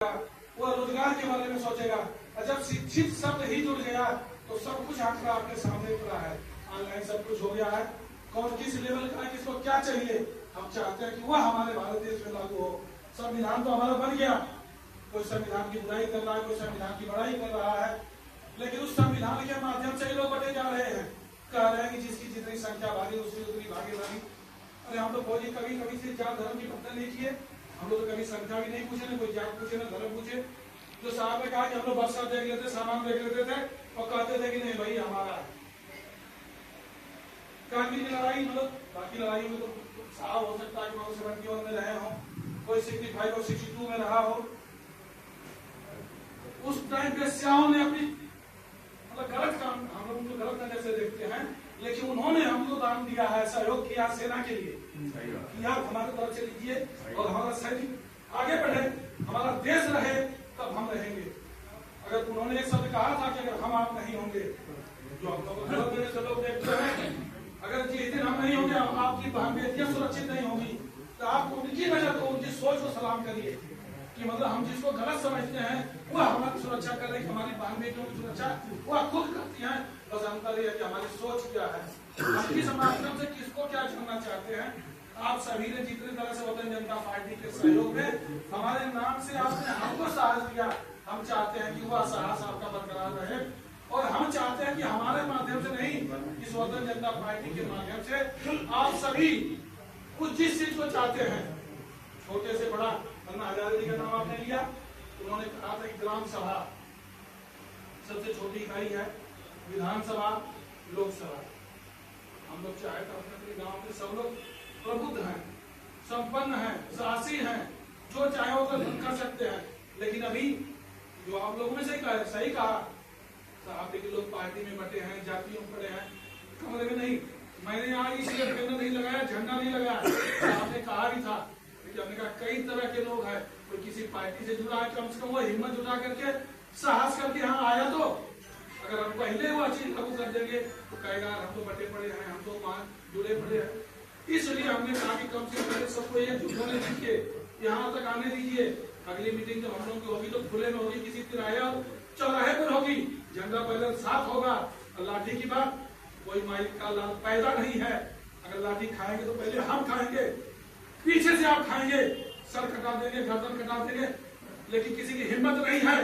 वो रोजगार के बारे में सोचेगा। और जब शिक्षित शब्द ही जुड़ गया तो सब कुछ आंकड़ा आपके सामने पड़ा है। ऑनलाइन सब कुछ हो गया है। कौन किस लेवल का है, किसको क्या चाहिए, हम चाहते हैं कि वह हमारे भारत देश में लागू हो। संविधान तो हमारा बन गया, कोई संविधान की बुराई कर रहा है, कोई संविधान की बड़ाई कर रहा है, लेकिन उस संविधान के माध्यम से लोग बटे जा रहे हैं। कह रहे हैं कि जिसकी जितनी संख्या भागी उसकी उतनी भागीदारी। अरे हम तो फौजी कभी कभी से जात धर्म की पत्ता नहीं किए, हम लोग तो कभी संख्या भी नहीं पूछे, ना कोई जात पूछे, ना धर्म पूछे। जो साहब ने कहा कि हम लोग बक्सा देख लेते, सामान देख लेते थे और कहते थे कि नहीं भाई हमारा है। कारगिल की लड़ाई मतलब बाकी लड़ाइयों में तो साहब हो सकता है कि वो 71 में रहे हो, कोई 65 और 62 में रहा हो। उस टाइम पे स्याहों ने अपनी मतलब गलत काम, हम लोग उनको गलत नजर से देखते हैं, लेकिन उन्होंने हमको दान दिया है, सहयोग किया सेना के लिए कि आप हमारे तरफ से लीजिए और हमारा सैनिक आगे बढ़े, हमारा देश रहे, तब हम रहेंगे। अगर उन्होंने एक शब्द कहा था कि अगर हम आप नहीं होंगे, जो हम लोग गलत नजर से लोग देखते हैं, अगर जिस दिन हम नहीं होंगे, आपकी बहन बेटियां सुरक्षित नहीं होंगी, तो आप उनकी नजर को, उनकी सोच को सलाम करिए कि मतलब हम जिसको गलत समझते हैं वह हमारी सुरक्षा कर रही, हमारी बहन बेटियों की सुरक्षा वह खुद करती है। बस अंतर यह है कि हमारी सोच क्या है, हम किस माध्यम से किसको क्या जानना चाहते हैं। आप सभी ने जितनी तरह से वतन जनता पार्टी के सहयोग में हमारे नाम से आपने हमको साहस दिया, हम चाहते हैं कि वह साहस आपका बरकरार रहे। और हम चाहते हैं कि हमारे माध्यम से नहीं, इस वतन जनता पार्टी के माध्यम से आप सभी कुछ जिस चीज को चाहते हैं, छोटे से बड़ा, अन्ना हजारे जी का नाम आपने लिया, उन्होंने कहा था कि ग्राम सभा सबसे छोटी इकाई है, विधानसभा, लोकसभा। हम लोग चाहे तो अपने गांव के सब लोग प्रबुद्ध हैं, संपन्न हैं, साहसी हैं, जो चाहे वो कर सकते हैं। लेकिन अभी जो आप लोगों में से सही कहा साहब, लेकिन लोग पार्टी में बटे हैं, जातियों में पड़े हैं, कमरे में नहीं। मैंने यहाँ इसलिए बैनर नहीं लगाया, झंडा नहीं लगाया, आपने कहा भी था, लेकिन हमने कहा कई तरह के लोग हैं, कोई किसी पार्टी से जुड़ा है, कम से कम वो हिम्मत जुटा करके साहस करके यहाँ आया। तो अगर हम पहले वो चीज लागू कर देंगे तो कहेगा हम तो बटे पड़े हैं, हम तो वहां जुड़े पड़े हैं। इसलिए हमने कहा कि कम से कम सबको ये जुटने दीजिए, यहाँ तक आने दीजिए। अगली मीटिंग जब हम लोग की होगी तो खुले में होगी, किसी तिराहे और चौराहे पर होगी, झंडा पहले साथ होगा। और लाठी की बात, कोई माइक का लाल पैदा नहीं है। अगर लाठी खाएंगे तो पहले हम खाएंगे, पीछे से आप खाएंगे, सर कटा देंगे, गर्दन कटा देंगे, लेकिन किसी की हिम्मत नहीं है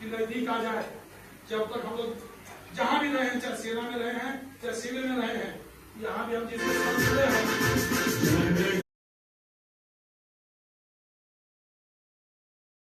कि नजदीक आ जाए। जब तक हम लोग जहां भी रहे हैं, चाहे सेना में रहे हैं, चाहे सिविल में रहे हैं, यहाँ भी हम जिससे